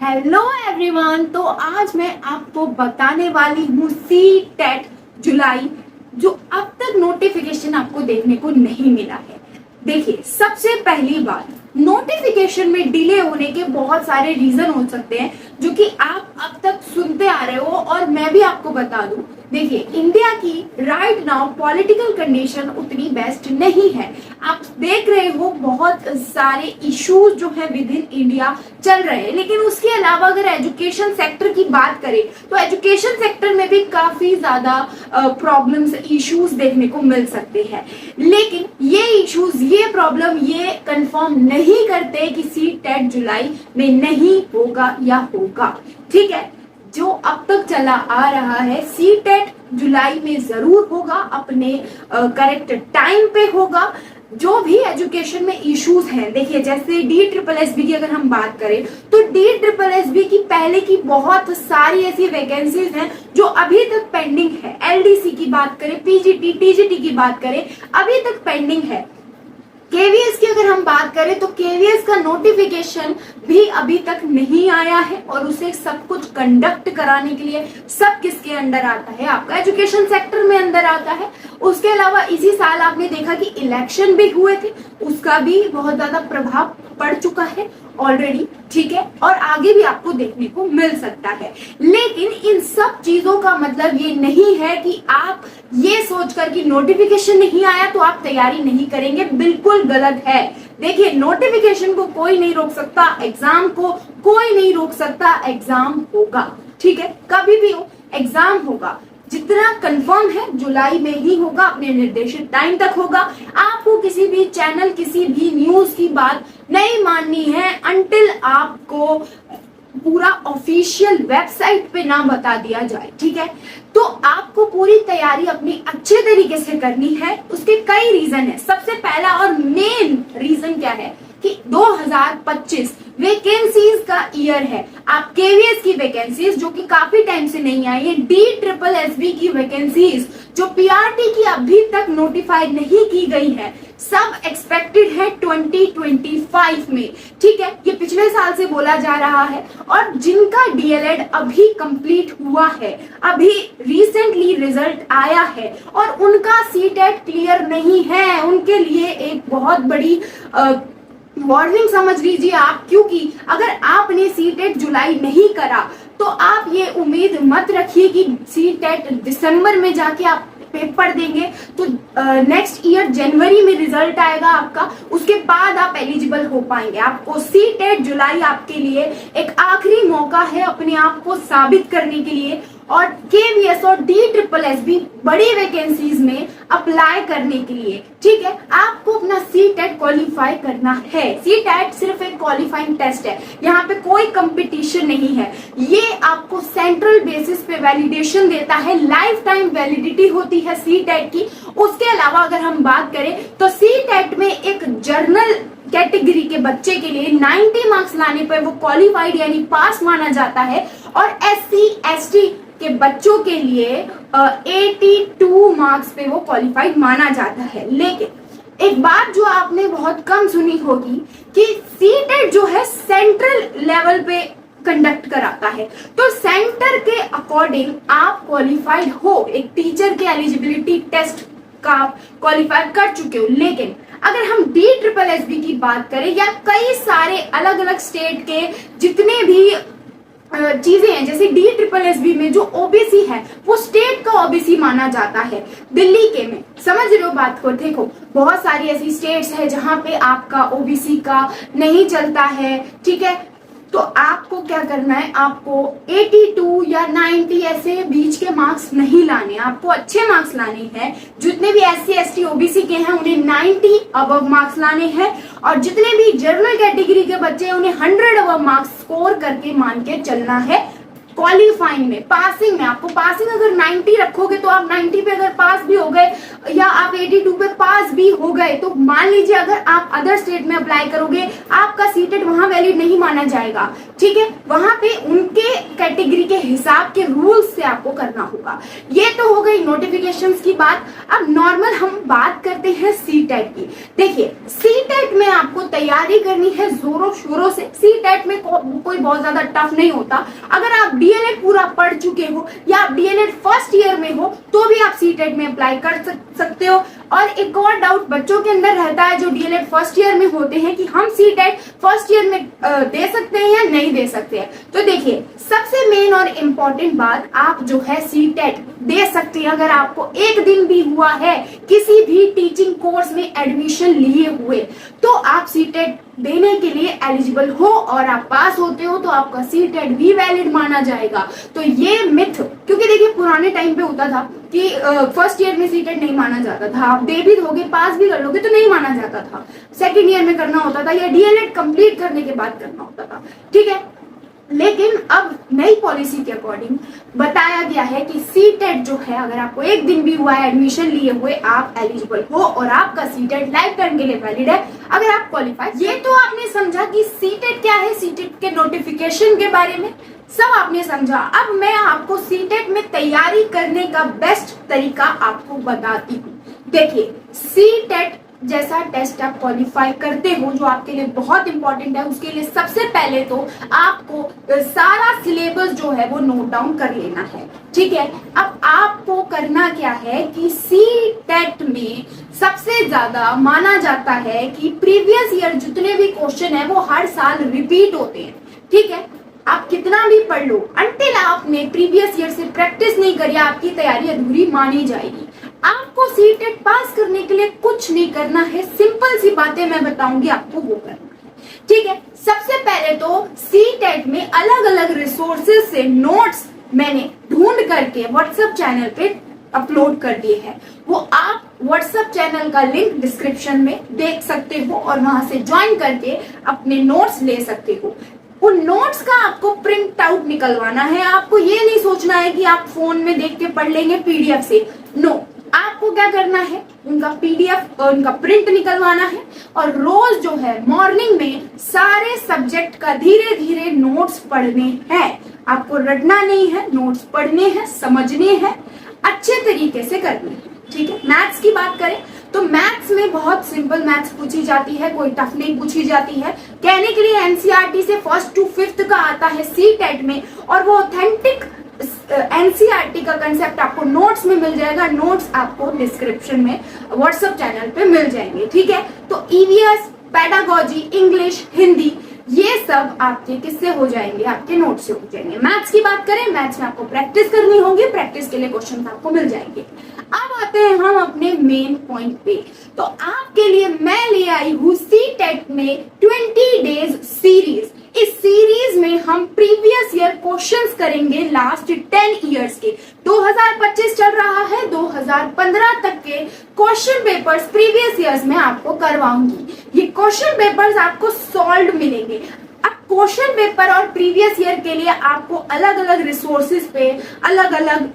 Hello everyone. तो आज मैं आपको बताने वाली हूँ सी टेट जुलाई, जो अब तक नोटिफिकेशन आपको देखने को नहीं मिला है। देखिए, सबसे पहली बात, नोटिफिकेशन में डिले होने के बहुत सारे रीजन हो सकते हैं जो कि आप अब तक सुनते आ रहे हो, और मैं भी आपको बता दूं। देखिए, इंडिया की राइट नाउ पॉलिटिकल कंडीशन उतनी बेस्ट नहीं है। आप देख रहे हो बहुत सारे इश्यूज जो है विद इन इंडिया चल रहे हैं, लेकिन उसके अलावा अगर एजुकेशन सेक्टर की बात करें तो एजुकेशन सेक्टर में भी काफी ज्यादा प्रॉब्लम्स, इश्यूज देखने को मिल सकते हैं। लेकिन ये इश्यूज, ये प्रॉब्लम ये कंफर्म नहीं करते कि सी टेट जुलाई में नहीं होगा या होगा। ठीक है, जो अब तक चला आ रहा है, सी टेट जुलाई में जरूर होगा, अपने करेक्ट टाइम पे होगा। जो भी एजुकेशन में इश्यूज हैं, देखिए जैसे DSSB की अगर हम बात करें तो DSSB की पहले की बहुत सारी ऐसी वैकेंसीज हैं जो अभी तक पेंडिंग है। LDC की बात करें, PGT, TGT की बात करें, अभी तक पेंडिंग है। KVS की अगर हम बात करें तो KVS का नोटिफिकेशन भी अभी तक नहीं आया है, और उसे सब कुछ कंडक्ट कराने के लिए सब किसके अंडर आता है, आपका एजुकेशन सेक्टर में अंदर आता है। उसके अलावा इसी साल आपने देखा कि इलेक्शन भी हुए थे, उसका भी बहुत ज्यादा प्रभाव पड़ चुका है ऑलरेडी। ठीक है, और आगे भी आपको देखने को मिल सकता है। लेकिन इन सब चीजों का मतलब ये नहीं है कि आप ये सोचकर कि नोटिफिकेशन नहीं आया तो आप तैयारी नहीं करेंगे, बिल्कुल गलत है। देखिए, नोटिफिकेशन को कोई नहीं रोक सकता, एग्जाम को कोई नहीं रोक सकता, एग्जाम होगा। ठीक है, कभी भी हो एग्जाम होगा। जितना कंफर्म है जुलाई में ही होगा, अपने निर्देशित टाइम तक होगा। आपको किसी भी चैनल, किसी भी न्यूज की बात नहीं माननी है अनटिल आपको पूरा ऑफिशियल वेबसाइट पे ना बता दिया जाए। ठीक है, तो आपको पूरी तैयारी अपनी अच्छे तरीके से करनी है। उसके कई रीजन है। सबसे पहला और मेन रीजन क्या है कि 2025 वैकेंसीज का ईयर है। आप KVS की वैकेंसीज जो कि काफी टाइम से नहीं आई है, DSSB की वैकेंसीज जो PRT की अभी तक नोटिफाइड नहीं की गई है, सब एक्सपेक्टेड है 2025 में। ठीक है, ये पिछले साल से बोला जा रहा है। और जिनका DLED अभी कंप्लीट हुआ है, अभी रिसेंटली रिजल्ट आया है, और उनका CTET क्लियर नहीं है, उनके लिए एक बहुत बड़ी वार्निंग समझ लीजिए आप। क्योंकि अगर आपने CTET जुलाई नहीं करा तो आप ये उम्मीद मत रखिए कि CTET दिसंबर में जाके आप पेपर देंगे तो नेक्स्ट ईयर जनवरी में रिजल्ट आएगा आपका, उसके बाद आप एलिजिबल हो पाएंगे। आपको CTET जुलाई आपके लिए एक आखिरी मौका है अपने आप को साबित करने के लिए, और KVS और DSSB बड़ी वैकेंसीज में अप्लाई करने के लिए। ठीक है, आपको अपना CTET क्वालिफाई करना है। CTET सिर्फ एक क्वालिफाइंग टेस्ट है, यहाँ पे कोई कंपटीशन नहीं है। ये आपको सेंट्रल बेसिस पे वैलिडेशन देता है, लाइफ टाइम वैलिडिटी होती है CTET की। उसके अलावा अगर हम बात करें तो CTET में एक जर्नल कैटेगरी के बच्चे के लिए 90 मार्क्स लाने पर वो क्वालिफाइड यानी पास माना जाता है, और SC ST के बच्चों के लिए 82 मार्क्स पे वो क्वालिफाइड माना जाता है। लेकिन एक बात जो आपने बहुत कम सुनी होगी कि CTET जो है सेंट्रल लेवल पे कंडक्ट कराता है, तो सेंटर के अकॉर्डिंग आप क्वालिफाइड हो, एक टीचर के एलिजिबिलिटी टेस्ट का क्वालिफाई कर चुके हो। लेकिन अगर हम DSSB की बात करें या कई सारे अलग अलग स्टेट के जितने भी चीजें हैं, जैसे DSSB में जो OBC है वो स्टेट का OBC माना जाता है। दिल्ली के में, समझ रहे हो बात को, देखो बहुत सारी ऐसी स्टेट्स है जहां पे आपका OBC का नहीं चलता है। ठीक है, तो आपको क्या करना है, आपको 82 या 90 ऐसे बीच के मार्क्स नहीं लाने, आपको अच्छे मार्क्स लाने हैं। जितने भी SC ST OBC के हैं उन्हें 90 अबव मार्क्स लाने हैं, और जितने भी जनरल कैटेगरी के बच्चे हैं उन्हें 100 अबव मार्क्स स्कोर करके मान के चलना है। क्वालिफाइंग में, पासिंग में, आपको पासिंग अगर 90 रखोगे तो आप 90 पे अगर पास भी हो गए, या आप 82 पे पास भी हो गए, तो मान लीजिए अगर आप अदर स्टेट में अप्लाई करोगे आपका CTET वहां वैलिड नहीं माना जाएगा। ठीक है, वहां पे उनके कैटेगरी के हिसाब के रूल्स से आपको करना होगा। ये तो हो गई नोटिफिकेशंस की बात। अब नॉर्मल हम बात करते हैं सीटेट की। देखिए सीटेट में आपको तैयारी करनी है जोरों शोरों से। सीटेट में कोई बहुत ज्यादा टफ नहीं होता। अगर आप डीएलएड पूरा पढ़ चुके हो या आप डीएलएड फर्स्ट ईयर में हो तो भी आप सीटेट में अप्लाई कर सकते हो। और एक और डाउट बच्चों के अंदर रहता है जो डीएलएड फर्स्ट ईयर में होते हैं कि हम सीटेट फर्स्ट ईयर में दे सकते हैं या नहीं दे सकते हैं। तो देखिए सबसे मेन और इम्पोर्टेंट बात, आप जो है सीटेट दे सकते हैं अगर आपको एक दिन भी हुआ है किसी भी टीचिंग कोर्स में एडमिशन लिए हुए, तो आप सीटेट देने के लिए एलिजिबल हो और आप पास होते हो तो आपका सीटेट भी वैलिड माना जाएगा। तो ये मिथ, क्योंकि देखिए पुराने टाइम पे होता था कि फर्स्ट ईयर में सीटेट नहीं माना जाता था, आप दे भी दोगे पास भी कर लोगे तो नहीं माना जाता था, सेकेंड ईयर में करना होता था या डीएलएड कंप्लीट करने के बाद करना होता था। ठीक है, लेकिन अब नई पॉलिसी के अकॉर्डिंग बताया गया है कि सीटेट जो है अगर आपको एक दिन भी हुआ है एडमिशन लिए हुए आप एलिजिबल हो और आपका सीटेट लाइफ टाइम के लिए वैलिड है अगर आप क्वालिफाई। ये तो आपने समझा कि सीटेट क्या है, सीटेट के नोटिफिकेशन के बारे में सब आपने समझा। अब मैं आपको सीटेट में तैयारी करने का बेस्ट तरीका आपको बताती हूँ। देखिए सीटेट जैसा टेस्ट आप क्वालिफाई करते हो जो आपके लिए बहुत इंपॉर्टेंट है, उसके लिए सबसे पहले तो आपको सारा सिलेबस जो है वो नोट डाउन कर लेना है। ठीक है, अब आपको करना क्या है कि सीटेट में सबसे ज्यादा माना जाता है कि प्रीवियस ईयर जितने भी क्वेश्चन है वो हर साल रिपीट होते हैं। ठीक है, आप कितना भी पढ़ लो, अंटिल आपने प्रीवियस ईयर से प्रैक्टिस नहीं करी आपकी तैयारी अधूरी मानी जाएगी। आपको सीटेट पास करने के लिए कुछ नहीं करना है, सिंपल सी बातें मैं बताऊंगी आपको वो करना है। ठीक है, सबसे पहले तो सीटेट में अलग अलग रिसोर्सेज से नोट्स मैंने ढूंढ करके व्हाट्सएप चैनल पे अपलोड कर दिए हैं। वो आप व्हाट्सएप चैनल का लिंक डिस्क्रिप्शन में देख सकते हो और वहां से ज्वाइन करके अपने नोट्स ले सकते हो। उन नोट्स का आपको प्रिंट आउट निकलवाना है। आपको ये नहीं सोचना है कि आप फोन में देख के पढ़ लेंगे पीडीएफ से, नो, आपको क्या करना है उनका पीडीएफ उनका प्रिंट निकलवाना है और रोज जो है मॉर्निंग में सारे सब्जेक्ट का धीरे धीरे नोट्स पढ़ने हैं। आपको रटना नहीं है, नोट्स पढ़ने हैं, समझने हैं, अच्छे तरीके से करने हैं। ठीक है, मैथ्स की बात करें तो मैथ्स में बहुत सिंपल मैथ्स पूछी जाती है, कोई टफ नहीं पूछी जाती है। कहने के लिए एनसीईआरटी से 1st to 5th का आता है सीटेट में और वो ऑथेंटिक एनसीईआरटी का कंसेप्ट आपको नोट्स में मिल जाएगा। नोट्स आपको डिस्क्रिप्शन में व्हाट्सएप चैनल पे मिल जाएंगे। ठीक है, तो ईवीएस, पेडागोजी, इंग्लिश, हिंदी ये सब आपके किससे हो जाएंगे, आपके नोट से हो जाएंगे। मैथ्स की बात करें, मैथ्स में आपको प्रैक्टिस करनी होगी, प्रैक्टिस के लिए क्वेश्चन आपको मिल जाएंगे। अब आते हैं हम अपने मेन पॉइंट पे। तो आपके लिए मैं ले आई हूँ सीटेट में 20 डेज सीरीज। इस सीरीज में हम प्रीवियस ईयर क्वेश्चंस करेंगे लास्ट 10 इयर्स के। 2025 चल रहा है, 2015 तक के क्वेश्चन पेपर्स प्रीवियस ईयर्स में आपको करवाऊंगी। ये क्वेश्चन पेपर्स आपको सॉल्व मिलेंगे। अब क्वेश्चन पेपर और प्रीवियस ईयर के लिए आपको अलग अलग रिसोर्सेज पे, अलग अलग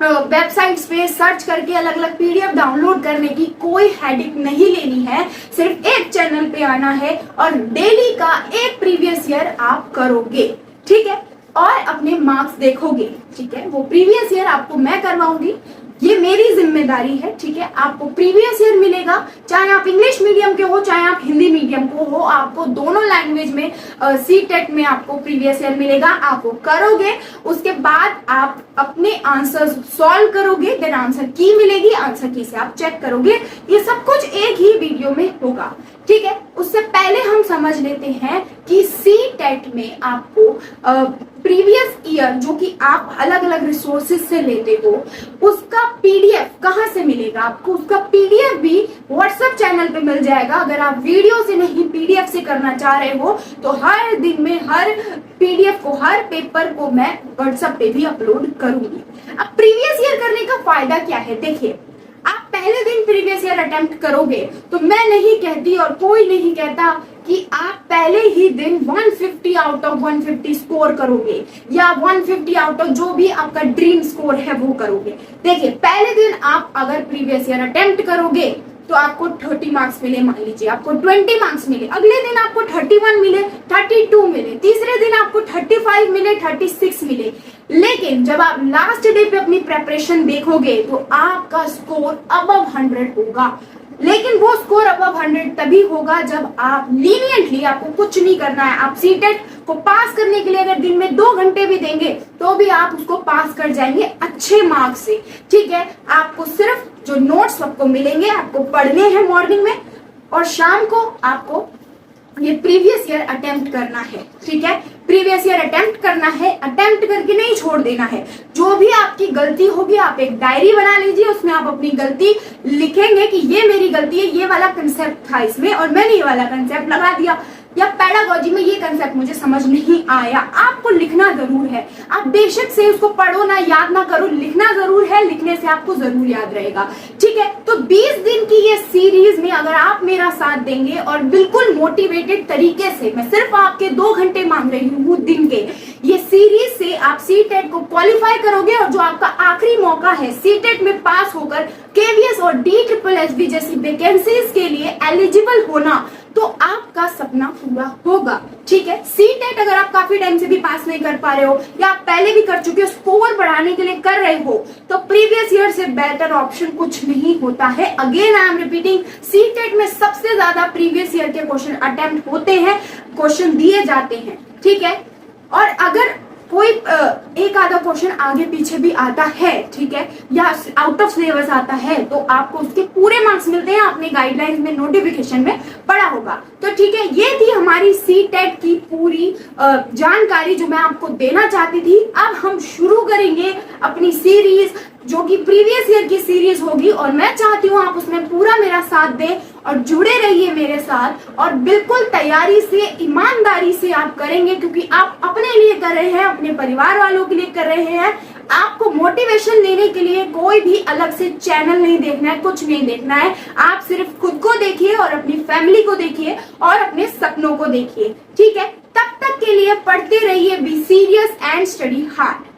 वेबसाइट्स पे सर्च करके अलग अलग पीडीएफ डाउनलोड करने की कोई हेडेक नहीं लेनी है। सिर्फ एक चैनल पे आना है और डेली का एक प्रीवियस ईयर आप करोगे। ठीक है, और अपने मार्क्स देखोगे। ठीक है, वो प्रीवियस ईयर आपको मैं करवाऊंगी, ये मेरी जिम्मेदारी है। ठीक है, आपको प्रीवियस ईयर मिलेगा, चाहे आप इंग्लिश मीडियम के हो चाहे आप हिंदी मीडियम को हो, आपको दोनों लैंग्वेज में सीटेट में आपको प्रीवियस ईयर मिलेगा। आप वो करोगे, उसके बाद आप अपने आंसर्स सॉल्व करोगे, देन आंसर की मिलेगी, आंसर की से आप चेक करोगे। ये सब कुछ एक ही वीडियो में होगा। ठीक है, उससे पहले हम समझ लेते हैं कि सीटेट में आपको प्रीवियस ईयर जो कि आप अलग अलग रिसोर्सेज से लेते हो उसका पीडीएफ कहाँ से मिलेगा। आपको उसका पीडीएफ भी व्हाट्सएप चैनल पे मिल जाएगा। अगर आप वीडियो से नहीं पीडीएफ से करना चाह रहे हो तो हर दिन में हर पीडीएफ को, हर पेपर को मैं व्हाट्सएप पे भी अपलोड करूंगी। अब प्रीवियस ईयर करने का फायदा क्या है, देखिए आप पहले दिन प्रीवियस ईयर अटेम्प्ट करोगे तो मैं नहीं कहती और कोई नहीं कहता कि आप पहले ही दिन 150 आउट ऑफ 150 स्कोर करोगे या 150 आउट ऑफ जो भी आपका ड्रीम स्कोर है वो करोगे। देखिए पहले दिन आप अगर प्रीवियस ईयर अटेम्प्ट करोगे तो आपको 30 मार्क्स मिले, मान लीजिए आपको 20 मार्क्स मिले, अगले दिन आपको 31 मिले, 32 मिले, तीसरे दिन आपको 35 मिले, 36 मिले। लेकिन जब आप लास्ट डे पे अपनी प्रेपरेशन देखोगे तो आपका स्कोर अबव 100 होगा। लेकिन वो स्कोर अबव 100 तभी होगा जब आप लीनियंटली, आपको कुछ नहीं करना है, आप सीटेट को पास करने के लिए अगर दिन में 2 घंटे भी देंगे तो भी आप उसको पास कर जाएंगे अच्छे मार्क्स से। ठीक है, आपको सिर्फ जो नोट्स आपको मिलेंगे आपको पढ़ने हैं मॉर्निंग में, और शाम को आपको ये प्रीवियस ईयर अटेम्प्ट करना है। ठीक है, प्रीवियस ईयर अटेम्प्ट करना है, अटेम्प्ट करके नहीं छोड़ देना है। जो भी आपकी गलती होगी आप एक डायरी बना लीजिए, उसमें आप अपनी गलती लिखेंगे कि ये मेरी गलती है, ये वाला कंसेप्ट था इसमें और मैंने ये वाला कंसेप्ट लगा दिया, या पेडागोजी में ये कंसेप्ट मुझे समझ नहीं आया। आपको लिखना जरूर है, आप बेशक से उसको पढ़ो ना, याद ना करो, लिखना जरूर है, लिखने से आपको जरूर याद रहेगा। ठीक है, तो 20 दिन की ये सीरीज में अगर आप मेरा साथ देंगे और बिल्कुल मोटिवेटेड तरीके से, मैं सिर्फ आपके 2 घंटे मांग रही हूँ दिन के, ये सीरीज से आप सीटेट को क्वालिफाई करोगे और जो आपका आखिरी मौका है सीटेट में पास होकर केवीएस और DSSS जैसी वैकेंसीज के लिए एलिजिबल होना, तो आपका सपना पूरा होगा। ठीक है, सीटेट अगर आप काफी टाइम से भी पास नहीं कर पा रहे हो या आप पहले भी कर चुके हो, स्कोर बढ़ाने के लिए कर रहे हो, तो प्रीवियस ईयर से बेटर ऑप्शन कुछ नहीं होता है। Again I am repeating, CTET में सबसे ज्यादा प्रीवियस ईयर के क्वेश्चन अटेम्प्ट होते हैं, क्वेश्चन दिए जाते हैं। ठीक है, और अगर कोई एक आधा क्वेश्चन आगे पीछे भी आता है, ठीक है, या आउट ऑफ सिलेबस आता है, तो आपको उसके पूरे मार्क्स मिलते हैं, आपने गाइडलाइंस में नोटिफिकेशन में पढ़ा होगा। तो ठीक है, ये थी हमारी सीटेट की पूरी जानकारी जो मैं आपको देना चाहती थी। अब हम शुरू करेंगे अपनी सीरीज जो कि प्रीवियस ईयर की सीरीज होगी, और मैं चाहती हूँ आप उसमें पूरा मेरा साथ दें और जुड़े रहिए मेरे साथ, और बिल्कुल तैयारी से, ईमानदारी से आप करेंगे, क्योंकि आप अपने लिए कर रहे हैं, अपने परिवार वालों के लिए कर रहे हैं। आपको मोटिवेशन लेने के लिए कोई भी अलग से चैनल नहीं देखना है, कुछ नहीं देखना है, आप सिर्फ खुद को देखिए और अपनी फैमिली को देखिए और अपने सपनों को देखिए। ठीक है, तब तक के लिए पढ़ते रहिए, be serious and study hard.